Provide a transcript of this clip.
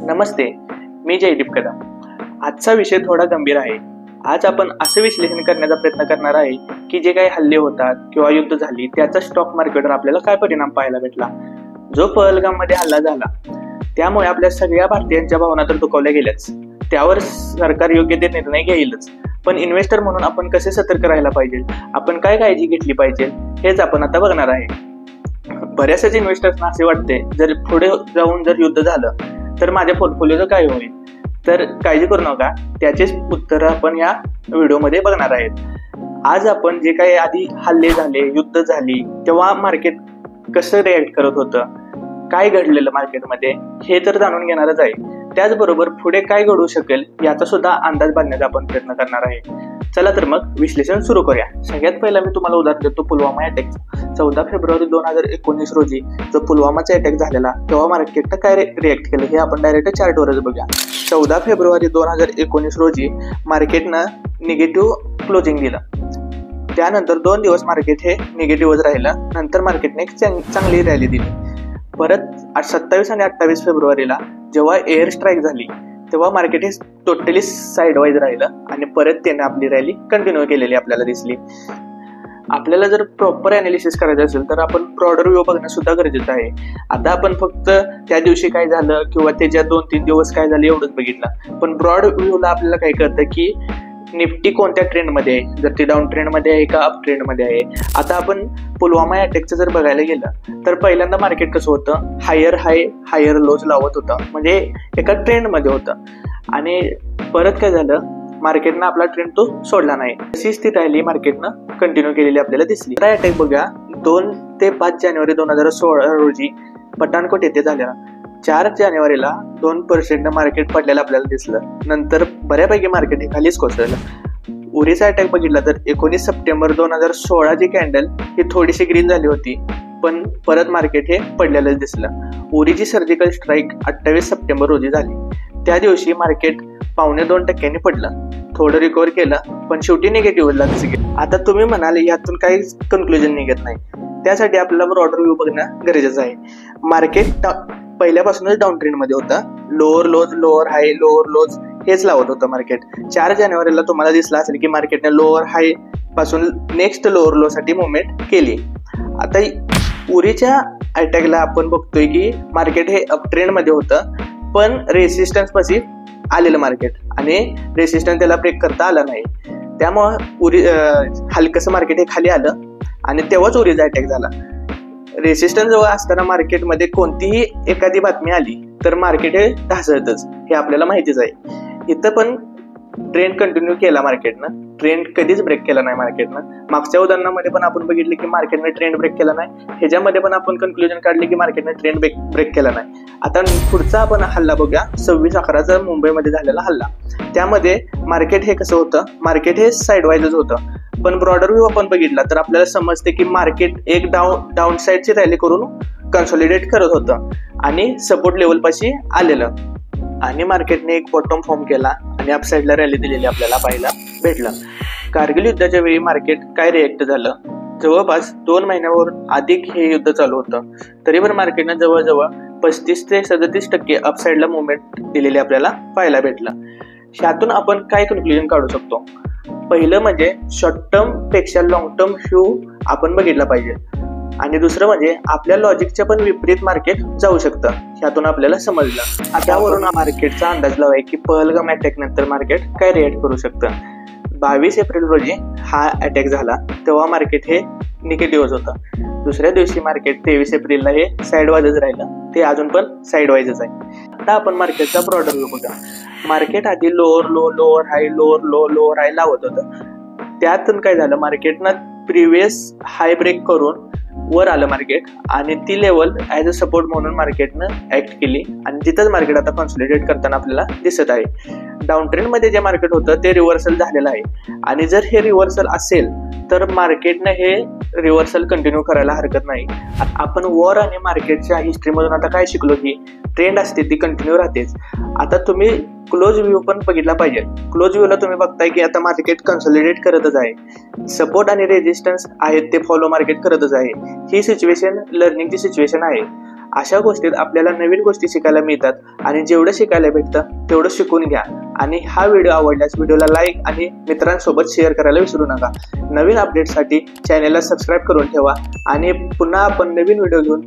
नमस्ते, मी जयदीप कदम। आजचा विषय थोडा गंभीर आहे। आज आपण असे विश्लेषण करण्याचा प्रयत्न करणार आहे की जे काही हल्ले होतात किंवा युद्ध झाली त्याचा स्टॉक मार्केटवर आपल्याला काय परिणाम पाहायला भेटला। जो पहलगाम मध्ये हल्ला झाला त्यामुळे आपल्या सगळ्या भारतीयांच्या भावना तर दुखावल्या गेल्याच, त्यावर सरकार योग्य ते निर्णय घेईलच, पण इन्व्हेस्टर म्हणून आपण कसे सतर्क राहायला पाहिजे, आपण काय काळजी घेतली पाहिजे हेच आपण आता बघणार आहे। बऱ्याचशाच इन्व्हेस्टर्सना असे वाटते जर पुढे जाऊन जर युद्ध झालं तर माझ्या पोर्टफोलिओचं काय होईल, तर काळजी करू नका, त्याचेच उत्तर आपण या व्हिडिओमध्ये बघणार आहेत। आज आपण जे काही आधी हल्ले झाले, युद्ध झाली तेव्हा मार्केट कसं रिॲक्ट करत होतं, काय घडलेलं मार्केटमध्ये हे तर जाणून घेणारच आहे। त्याचबरोबर पुढे काय घडू शकेल याचा सुद्धा अंदाज बांधण्याचा आपण प्रयत्न करणार आहे। चला तर मग विश्लेषण सुरू करूया। सगळ्यात पहिला मी तुम्हाला उदाहरण देतो पुलवामा अटॅकचं। 14 फेब्रुवारी 2019 रोजी जो पुलवामाचा अटॅक झालेला तेव्हा मार्केटनं काय रिॲक्ट केलं हे आपण डायरेक्ट चार्टवरच बघूया। 14 फेब्रुवारी 2019 रोजी मार्केटनं निगेटिव्ह क्लोजिंग दिलं, त्यानंतर 2 दिवस मार्केट हे निगेटिव्हच राहिलं, नंतर मार्केटने एक चांगली रॅली दिली। परत 27 आणि 28 फेब्रुवारीला जेव्हा एअर स्ट्राईक झाली तेव्हा मार्केट हे टोटली साईडवाईज राहिलं आणि परत त्याने आपली रॅली कंटिन्यू केलेली आपल्याला दिसली। आपल्याला जर प्रॉपर अनालिसिस करायचं असेल तर आपण ब्रॉडर व्ह्यू बघणं सुद्धा गरजेचं आहे। आता आपण फक्त त्या दिवशी काय झालं किंवा त्याच्या 2-3 दिवस काय झालं एवढंच बघितलं, पण ब्रॉड व्ह्यूला आपल्याला काय कळतं की निफ्टी कोणत्या ट्रेंडमध्ये आहे, जर ती डाऊन ट्रेंडमध्ये आहे का अप ट्रेंडमध्ये आहे। आता आपण पुलवामा अटॅकचं जर बघायला गेलं तर पहिल्यांदा मार्केट कसं होतं, हायर हाय हायर लोज लावत होतं, म्हणजे एका ट्रेंडमध्ये होतं, आणि परत काय झालं मार्केटनं आपला ट्रेंड तो सोडला नाही, तशीच ती रॅली मार्केटनं कंटिन्यू केलेली आपल्याला दिसली। आता अटॅक बघा 2 ते 5 जानेवारी 2016 रोजी पठाणकोट येथे झालेला। 4 जानेवारीला 2% मार्केट पडलेलं आपल्याला दिसलं, नंतर बऱ्यापैकी मार्केट हे खालीच कोसळलं। उरीचा अटॅक बघितला तर 19 सप्टेंबर 2016 ची कॅन्डल ही थोडीशी ग्रीन झाली होती, पण परत मार्केट हे पडलेलंच दिसलं। उरीची सर्जिकल स्ट्राईक 28 सप्टेंबर रोजी झाली, त्या दिवशी मार्केट 2.25% पडलं, थोडं रिकव्हर केलं, पण शेवटी निगेटिव्हला गेलं। आता तुम्ही म्हणाले यातून काही कन्क्लुजन निघत नाही, त्यासाठी आपल्याला ब्रॉडर व्ह्यू बघणं गरजेचं आहे। मार्केट पहिल्यापासूनच डाऊन ट्रेंड मध्ये होतं, लोअर लोज लोअर हाय लोअर लोज हेच लावत होतं मार्केट। 4 जानेवारीला तुम्हाला दिसलं असेल की मार्केटने लोअर हाय पासून नेक्स्ट लोअर लो साठी मुवमेंट केली। आता उरीच्या अटॅकला आपण बघतोय की मार्केट हे अप ट्रेंड मध्ये होतं, पण रेसिस्टन्स पाशी आलेलं मार्केट आणि रेसिस्टन्स त्याला ब्रेक करता आला नाही, त्यामुळं उरी हलकसं मार्केट हे खाली आलं आणि तेव्हाच उरीचा अटॅक झाला। रेसिस्टन्स जवळ असताना मार्केटमध्ये कोणतीही एखादी बातमी आली तर मार्केट हे ढासळतच, हे आपल्याला माहितीच आहे। इथं पण ट्रेंड कंटिन्यू केला मार्केटनं, ट्रेंड कधीच ब्रेक केला नाही मार्केटनं। मागच्या उदाहरणामध्ये पण आपण बघितले की मार्केटने ट्रेंड ब्रेक केला नाही, ह्याच्यामध्ये पण आपण कन्क्लुजन काढले की मार्केटने ट्रेंड ब्रेक केला नाही। आता पुढचा आपण हल्ला बघूया, 26/11चा मुंबईमध्ये झालेला हल्ला। त्यामध्ये मार्केट हे कसं होतं, मार्केट हे साईडवाईजच होतं, पण ब्रॉडर व्ह्यू आपण बघितला तर आपल्याला समजते की मार्केट एक डाऊन साईडची रॅली करून कन्सोलिडेट करत होतं आणि सपोर्ट लेवल पाशी आलेलं, आणि मार्केटने एक बॉटम फॉर्म केला आणि अपसाईडला रॅली दिलेली आपल्याला पाहायला भेटलं। कारगिल युद्धाच्या वेळी मार्केट काय रिएक्ट झालं, जवळपास 2 महिन्यावर अधिक हे युद्ध चालू होतं, तरी पण मार्केटनं जवळजवळ 35 ते 37% अपसाईडला मुवमेंट दिलेली आपल्याला पाहायला भेटलं। ह्यातून आपण काय कन्क्लुजन काढू शकतो, पहिलं म्हणजे शॉर्ट टर्म पेक्षा लॉंग टर्म व्ह्यू आपण बघितला पाहिजे, आणि दुसरं म्हणजे आपल्या लॉजिकच्या पण विपरीत मार्केट जाऊ शकतं, ह्यातून आपल्याला समजलं। त्यावरून मार्केटचा अंदाज लावाय की पहलगाम अटॅक नंतर मार्केट काय रिॲक्ट करू शकतं। 22 एप्रिल रोजी हा अटॅक झाला तेव्हा मार्केट हे निगेटिव्हच होतं, दुसऱ्या दिवशी मार्केट 23 एप्रिलला हे साईडवाईजच राहिलं, ते अजून पण साईडवाईजच आहे। आता आपण मार्केटचा ब्रॉडर व्ह्यू बघा। मार्केट आधी लोअर लो लोअर हाय लोअर लो लोअर हाय लावत होतं, त्यातून काय झालं मार्केटनं प्रिव्हियस हाय ब्रेक करून वर आलं मार्केट, आणि ती लेवल ऍज अ सपोर्ट म्हणून मार्केटनं ऍक्ट केली, आणि तिथंच मार्केट आता कन्सोलिडेट करताना आपल्याला दिसत आहे। डाऊन ट्रेंड मध्ये जे मार्केट होतं ते रिव्हर्सल झालेलं आहे, आणि जर हे रिव्हर्सल असेल तर मार्केटनं हे रिव्हर्सल कंटिन्यू करायला हरकत नाही। आपण वॉर आणि मार्केटच्या हिस्ट्रीमधून आता काय शिकलो की ट्रेंड असते ती कंटिन्यू राहतेच। आता तुम्ही क्लोज व्ह्यू पण बघितला पाहिजे। क्लोज व्ह्यूला तुम्ही बघताय की आता मार्केट कन्सोलिडेट करतच आहे, सपोर्ट आणि रेजिस्टन्स आहेत ते फॉलो मार्केट करतच आहे। ही सिच्युएशन लर्निंगची सिच्युएशन आहे, अशा गोष्टीत आपल्याला नवीन गोष्टी शिकायला मिळतात आणि जेवढं शिकायला भेटतं तेवढं शिकून घ्या. आणि हा व्हिडिओ आवडल्यास व्हिडिओला लाईक आणि मित्रांसोबत शेअर करायला विसरू नका. नवीन अपडेटसाठी चॅनेलला सबस्क्राईब करून ठेवा आणि पुन्हा आपण नवीन व्हिडिओ घेऊन